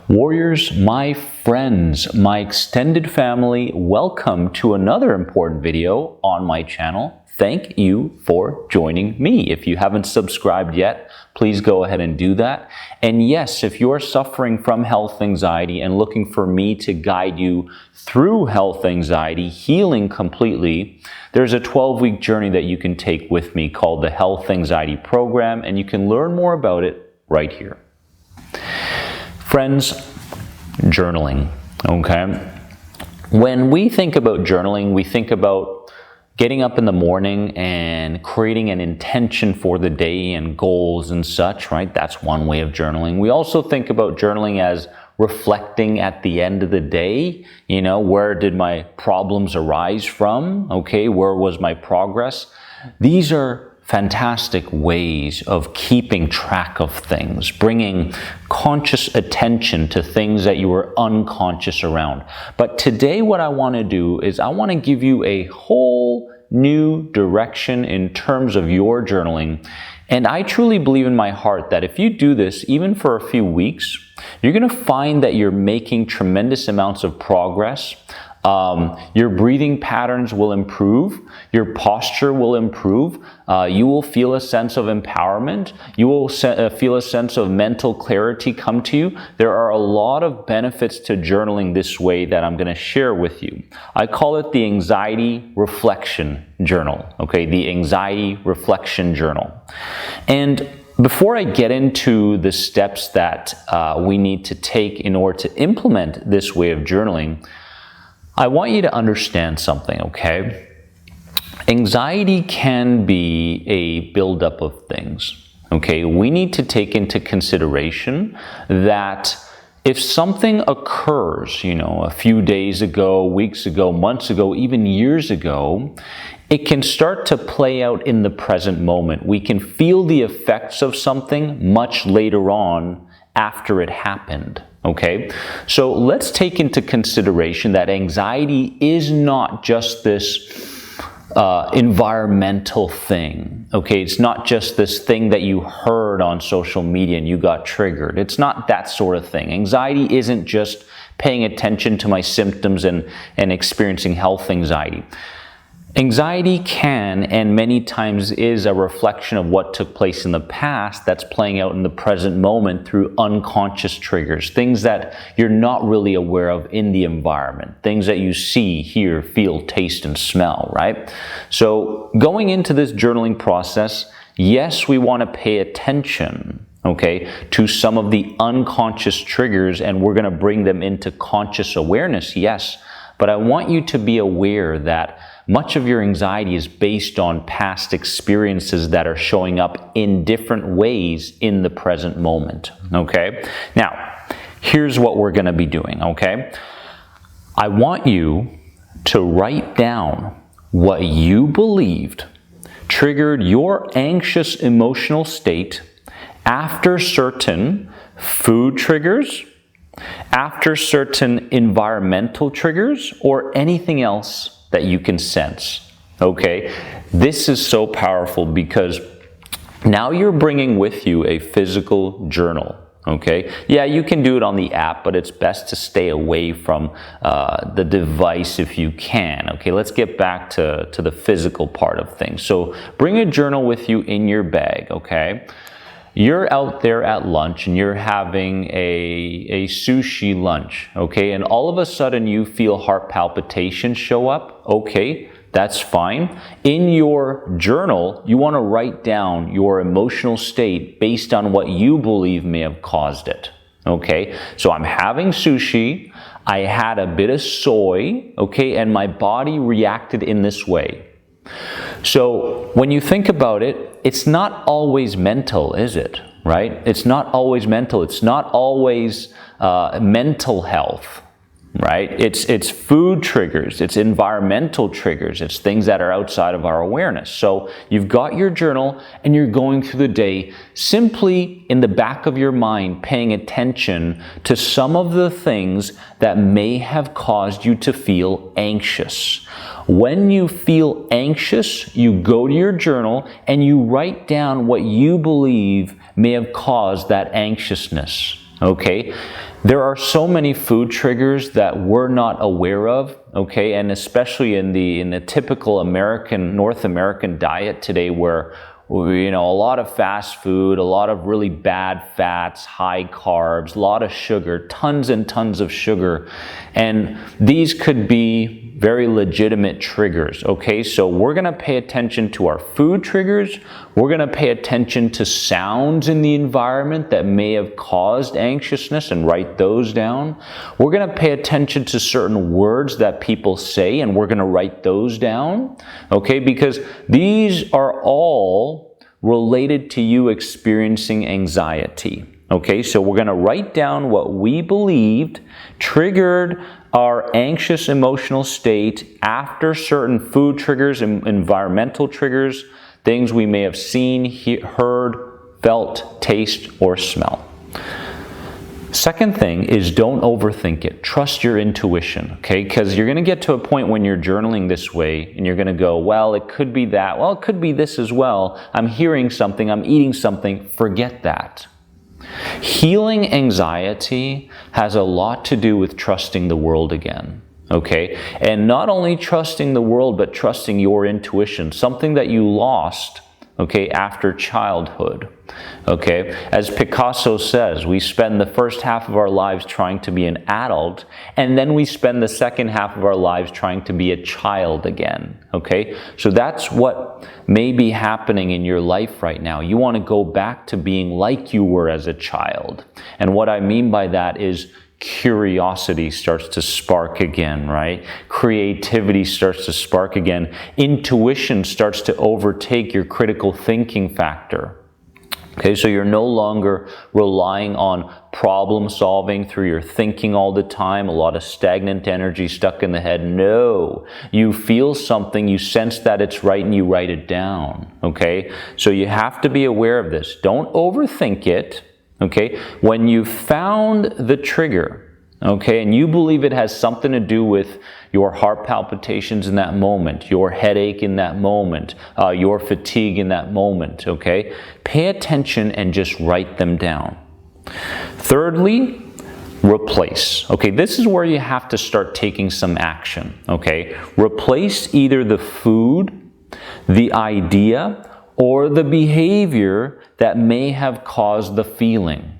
Warriors, my friends, my extended family, welcome to another important video on my channel. Thank you for joining me. If you haven't subscribed yet, please go ahead and do that. And yes, if you're suffering from health anxiety and looking for me to guide you through health anxiety, healing completely, there's a 12-week journey that you can take with me called the Health Anxiety Program, and you can learn more about it right here. Friends, journaling, okay? When we think about journaling, we think about getting up in the morning and creating an intention for the day and goals and such, right? That's one way of journaling. We also think about journaling as reflecting at the end of the day. You know, where did my problems arise from? Okay, where was my progress? These are fantastic ways of keeping track of things, bringing conscious attention to things that you were unconscious around. But today what I want to do is I want to give you a whole new direction in terms of your journaling. And I truly believe in my heart that if you do this, even for a few weeks, you're going to find that you're making tremendous amounts of progress. Your breathing patterns will improve, your posture will improve, you will feel a sense of empowerment, you will feel a sense of mental clarity come to you. There are a lot of benefits to journaling this way that I'm going to share with you. I call it the Anxiety Reflection Journal, okay, the Anxiety Reflection Journal. And before I get into the steps that we need to take in order to implement this way of journaling, I want you to understand something, okay? Anxiety can be a buildup of things, okay? We need to take into consideration that if something occurs, you know, a few days ago, weeks ago, months ago, even years ago, it can start to play out in the present moment. We can feel the effects of something much later on after it happened. Okay, so let's take into consideration that anxiety is not just this environmental thing. Okay, it's not just this thing that you heard on social media and you got triggered. It's not that sort of thing. Anxiety isn't just paying attention to my symptoms and experiencing health anxiety. Anxiety can, and many times is, a reflection of what took place in the past that's playing out in the present moment through unconscious triggers, things that you're not really aware of in the environment, things that you see, hear, feel, taste, and smell, right? So going into this journaling process, yes, we want to pay attention, okay, to some of the unconscious triggers, and we're going to bring them into conscious awareness, yes. But I want you to be aware that much of your anxiety is based on past experiences that are showing up in different ways in the present moment, okay? Now, here's what we're going to be doing, okay? I want you to write down what you believed triggered your anxious emotional state after certain food triggers, after certain environmental triggers, or anything else that you can sense, okay? This is so powerful because now you're bringing with you a physical journal, okay? Yeah, you can do it on the app, but it's best to stay away from the device if you can, okay? Let's get back to the physical part of things. So bring a journal with you in your bag, okay? You're out there at lunch and you're having a sushi lunch, okay? And all of a sudden you feel heart palpitations show up, okay? That's fine. In your journal, you want to write down your emotional state based on what you believe may have caused it, okay? So I'm having sushi, I had a bit of soy, okay? And my body reacted in this way. So when you think about it, it's not always mental, is it? Right? It's not always mental. It's not always mental health, right? It's food triggers. It's environmental triggers. It's things that are outside of our awareness. So you've got your journal and you're going through the day simply in the back of your mind paying attention to some of the things that may have caused you to feel anxious. When you feel anxious, you go to your journal and you write down what you believe may have caused that anxiousness. okay? There are so many food triggers that we're not aware of, okay? And especially in the typical North American diet today, where a lot of fast food, a lot of really bad fats, high carbs, a lot of sugar, tons and tons of sugar. And these could be very legitimate triggers, okay? So we're gonna pay attention to our food triggers. We're gonna pay attention to sounds in the environment that may have caused anxiousness and write those down. We're gonna pay attention to certain words that people say, and we're gonna write those down, okay? Because these are all related to you experiencing anxiety. Okay, so we're going to write down what we believed triggered our anxious emotional state after certain food triggers and environmental triggers, things we may have seen, heard, felt, taste, or smell. Second thing is, don't overthink it. Trust your intuition, okay? Because you're going to get to a point when you're journaling this way and you're going to go, well, it could be that. Well, it could be this as well. I'm hearing something. I'm eating something. Forget that. Healing anxiety has a lot to do with trusting the world again, okay? And not only trusting the world, but trusting your intuition, something that you lost, okay, after childhood, okay? As Picasso says, we spend the first half of our lives trying to be an adult, and then we spend the second half of our lives trying to be a child again, okay? So that's what may be happening in your life right now. You want to go back to being like you were as a child. And what I mean by that is curiosity starts to spark again, right? Creativity starts to spark again. Intuition starts to overtake your critical thinking factor. Okay, so you're no longer relying on problem solving through your thinking all the time, a lot of stagnant energy stuck in the head. No, you feel something, you sense that it's right, and you write it down, okay? So you have to be aware of this. Don't overthink it. Okay, when you found the trigger, okay, and you believe it has something to do with your heart palpitations in that moment, your headache in that moment, your fatigue in that moment, okay, pay attention and just write them down. Thirdly, replace. Okay, this is where you have to start taking some action, okay? Replace either the food, the idea, or the behavior that may have caused the feeling.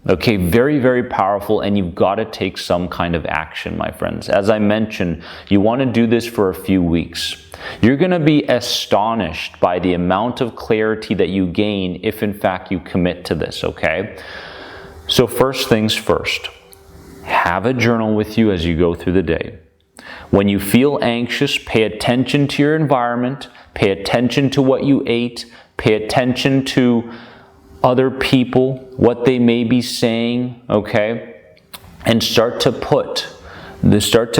Okay, very, very powerful, and you've got to take some kind of action, my friends. As I mentioned, you want to do this for a few weeks. You're going to be astonished by the amount of clarity that you gain if, in fact, you commit to this, okay? So first things first, have a journal with you as you go through the day. When you feel anxious, pay attention to your environment, pay attention to what you ate, pay attention to other people, what they may be saying, okay? And start to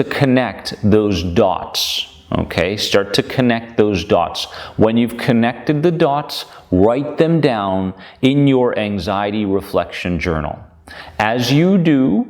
connect those dots, okay? Start to connect those dots. When you've connected the dots, write them down in your anxiety reflection journal. As you do,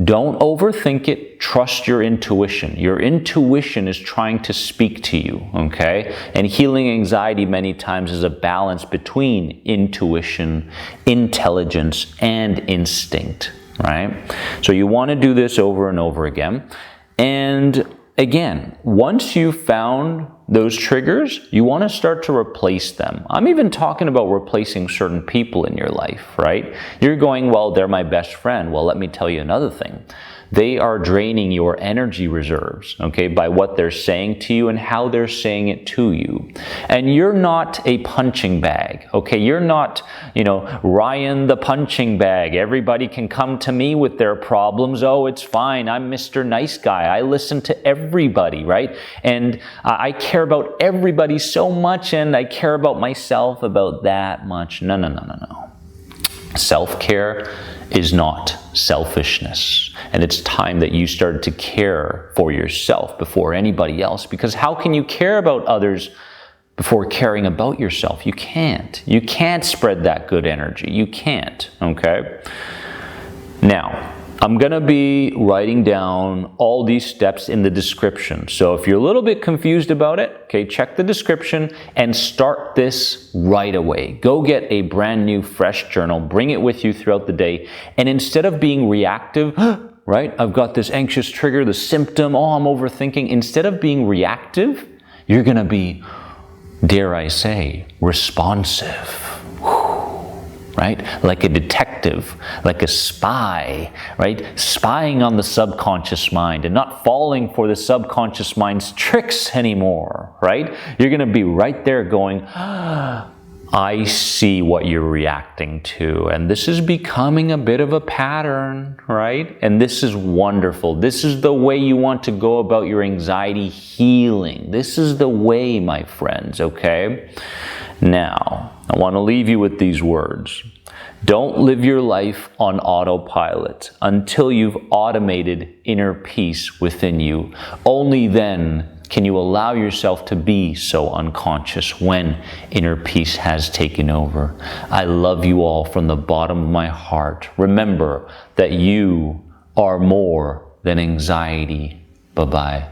don't overthink it. Trust your intuition. Your intuition is trying to speak to you, okay? And healing anxiety many times is a balance between intuition, intelligence, and instinct, right? So you want to do this over and over again. And again, once you've found those triggers, you want to start to replace them. I'm even talking about replacing certain people in your life, right? You're going, well, they're my best friend. Well, let me tell you another thing. They are draining your energy reserves, okay, by what they're saying to you and how they're saying it to you. And you're not a punching bag, okay? You're not, Ryan the punching bag. Everybody can come to me with their problems. Oh, it's fine. I'm Mr. Nice Guy. I listen to everybody, right? And I care about everybody so much, and I care about myself about that much. No. Self-care is not selfishness. And it's time that you started to care for yourself before anybody else. Because how can you care about others before caring about yourself? You can't. You can't spread that good energy. You can't, okay? Now, I'm going to be writing down all these steps in the description. So if you're a little bit confused about it, okay, check the description and start this right away. Go get a brand new fresh journal, bring it with you throughout the day, and instead of being reactive, right, I've got this anxious trigger, the symptom, oh, I'm overthinking. Instead of being reactive, you're going to be, dare I say, responsive. Right? Like a detective, like a spy, right? Spying on the subconscious mind and not falling for the subconscious mind's tricks anymore, right? You're going to be right there going, I see what you're reacting to. And this is becoming a bit of a pattern, right? And this is wonderful. This is the way you want to go about your anxiety healing. This is the way, my friends, okay? Now, I want to leave you with these words. Don't live your life on autopilot until you've automated inner peace within you. Only then can you allow yourself to be so unconscious when inner peace has taken over. I love you all from the bottom of my heart. Remember that you are more than anxiety. Bye-bye.